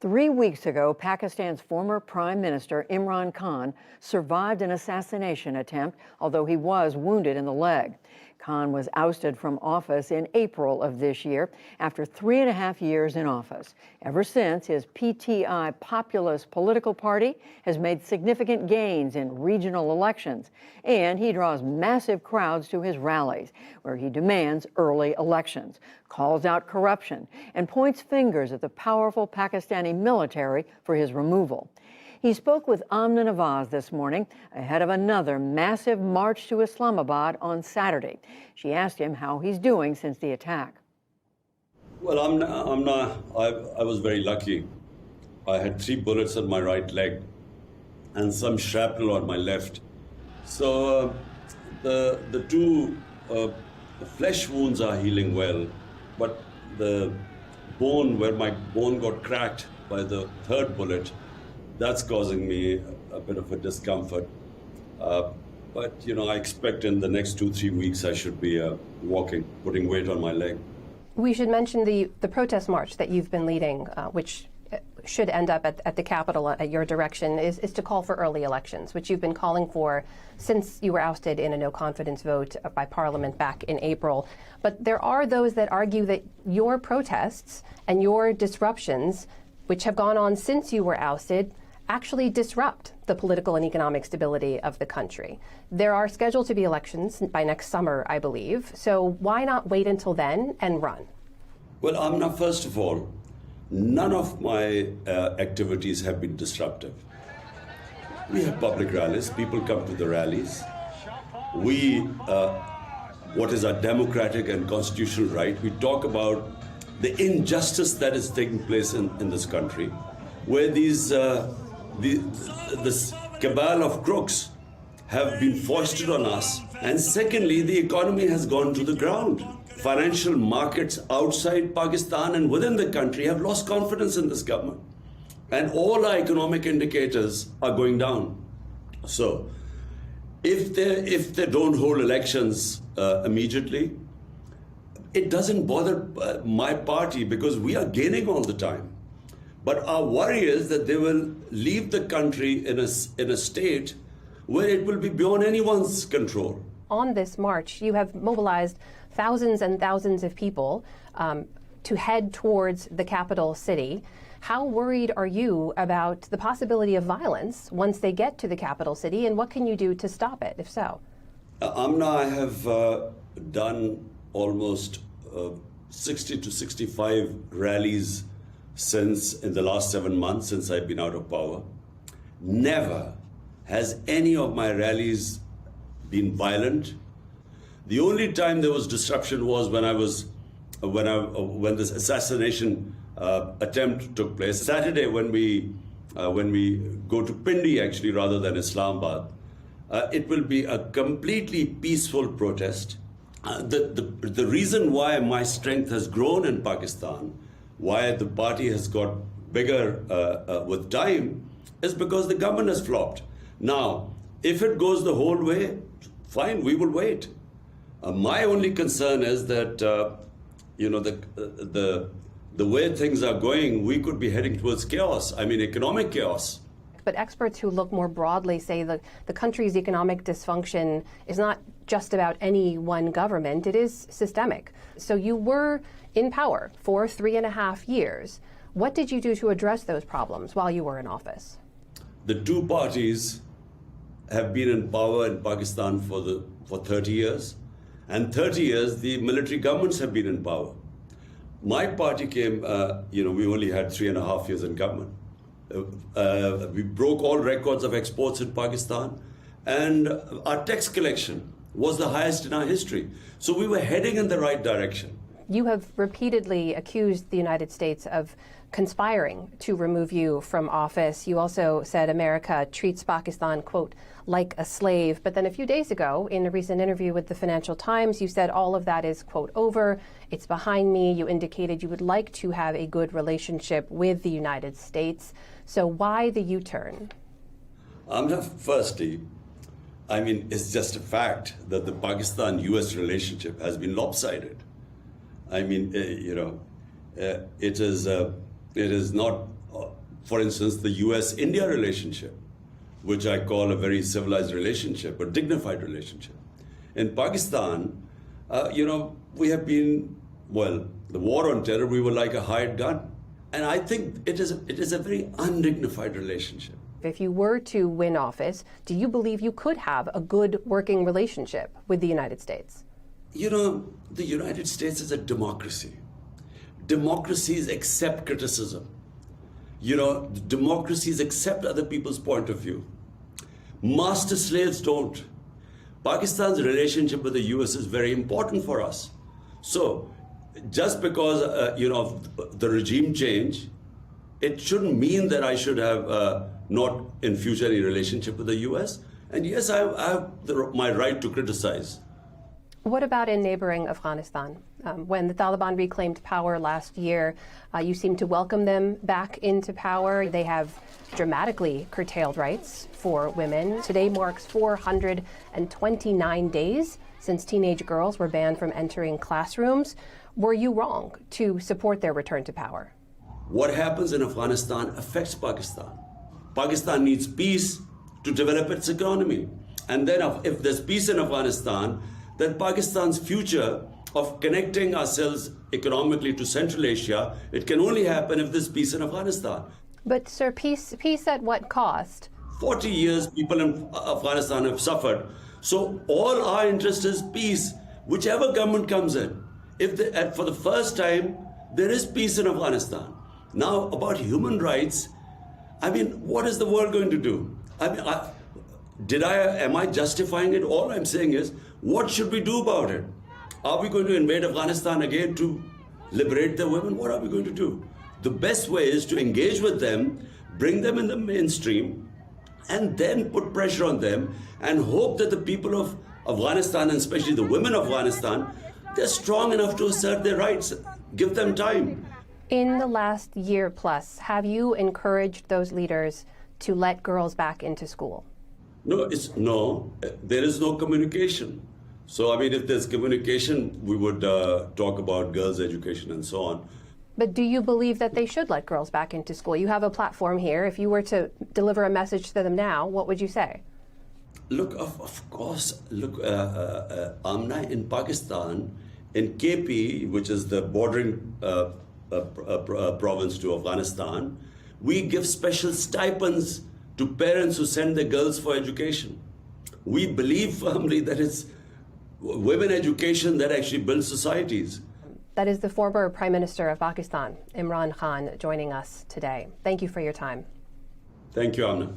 3 weeks ago, Pakistan's former Prime Minister Imran Khan survived an assassination attempt, although he was wounded in the leg. Khan was ousted from office in April of this year after 3.5 years in office. Ever since, his PTI populist political party has made significant gains in regional elections, and he draws massive crowds to his rallies, where he demands early elections, calls out corruption, and points fingers at the powerful Pakistani military for his removal. He spoke with Amna Nawaz this morning ahead of another massive march to Islamabad on Saturday. She asked him how he's doing since the attack. Well, I was very lucky. I had 3 bullets on my right leg and some shrapnel on my left. So the two flesh wounds are healing well, but the bone, where my bone got cracked by the 3rd bullet, that's causing me a bit of a discomfort. But, you know, I expect in the next 2-3 weeks I should be walking, putting weight on my leg. We should mention the protest march that you've been leading, which should end up at the Capitol at your direction, is to call for early elections, which you've been calling for since you were ousted in a no-confidence vote by Parliament back in April. But there are those that argue that your protests and your disruptions, which have gone on since you were ousted, actually disrupt the political and economic stability of the country. There are scheduled to be elections by next summer, I believe. So why not wait until then and run? Well, Amna, first of all, none of my activities have been disruptive. We have public rallies. People come to the rallies. What is our democratic and constitutional right? We talk about the injustice that is taking place in this country, where this cabal of crooks have been foisted on us. And secondly, the economy has gone to the ground. Financial markets outside Pakistan and within the country have lost confidence in this government. And all our economic indicators are going down. So if they don't hold elections immediately, it doesn't bother my party because we are gaining all the time. But our worry is that they will leave the country in a state where it will be beyond anyone's control. On this march, you have mobilized thousands and thousands of people to head towards the capital city. How worried are you about the possibility of violence once they get to the capital city, and what can you do to stop it, if so? Amna, I have done almost 60 to 65 rallies in the last 7 months since I've been out of power. Never has any of my rallies been violent. The only time there was disruption was when this assassination attempt took place. Saturday, when we go to Pindi, actually, rather than Islamabad, it will be a completely peaceful protest. The reason why my strength has grown in Pakistan, why the party has got bigger with time, is because the government has flopped. Now, if it goes the whole way, fine, we will wait. My only concern is that, the way things are going, we could be heading towards chaos. I mean, economic chaos. But experts who look more broadly say that the country's economic dysfunction is not just about any one government, it is systemic. So you were in power for 3.5 years. What did you do to address those problems while you were in office? The two parties have been in power in Pakistan for 30 years. And 30 years, the military governments have been in power. My party came, we only had 3.5 years in government. We broke all records of exports in Pakistan, and our tax collection was the highest in our history. So we were heading in the right direction. You have repeatedly accused the United States of conspiring to remove you from office. You also said America treats Pakistan, quote, like a slave. But then a few days ago, in a recent interview with the Financial Times, you said all of that is, quote, over. It's behind me. You indicated you would like to have a good relationship with the United States. So why the U-turn? Firstly, it's just a fact that the Pakistan-US relationship has been lopsided. It is It is not, for instance, the US-India relationship, which I call a very civilized relationship, a dignified relationship. In Pakistan, we have been, well, the war on terror, we were like a hired gun. And I think it is a very undignified relationship. If you were to win office, do you believe you could have a good working relationship with the United States? The United States is a democracy. Democracies accept criticism. Democracies accept other people's point of view. Master slaves don't. Pakistan's relationship with the US is very important for us. So, just because, the regime change, it shouldn't mean that I should have not in future any relationship with the US. And yes, I have my right to criticize. What about in neighboring Afghanistan? When the Taliban reclaimed power last year, you seemed to welcome them back into power. They have dramatically curtailed rights for women. Today marks 429 days since teenage girls were banned from entering classrooms. Were you wrong to support their return to power? What happens in Afghanistan affects Pakistan. Pakistan needs peace to develop its economy. And then if there's peace in Afghanistan, then Pakistan's future of connecting ourselves economically to Central Asia, it can only happen if there's peace in Afghanistan. But sir, peace at what cost? 40 years people in Afghanistan have suffered. So all our interest is peace, whichever government comes in. For the first time, there is peace in Afghanistan. Now, about human rights, what is the world going to do? Am I justifying it? All I'm saying is, what should we do about it? Are we going to invade Afghanistan again to liberate the women? What are we going to do? The best way is to engage with them, bring them in the mainstream, and then put pressure on them and hope that the people of Afghanistan, and especially the women of Afghanistan, they're strong enough to assert their rights. Give them time. In the last year plus, have you encouraged those leaders to let girls back into school? No, there is no communication. So, if there's communication, we would talk about girls' education and so on. But do you believe that they should let girls back into school? You have a platform here. If you were to deliver a message to them now, what would you say? Look, of course, Amna, in Pakistan, in KP, which is the bordering province to Afghanistan, we give special stipends to parents who send their girls for education. We believe firmly that it's women education that actually builds societies. That is the former Prime Minister of Pakistan, Imran Khan, joining us today. Thank you for your time. Thank you, Amna.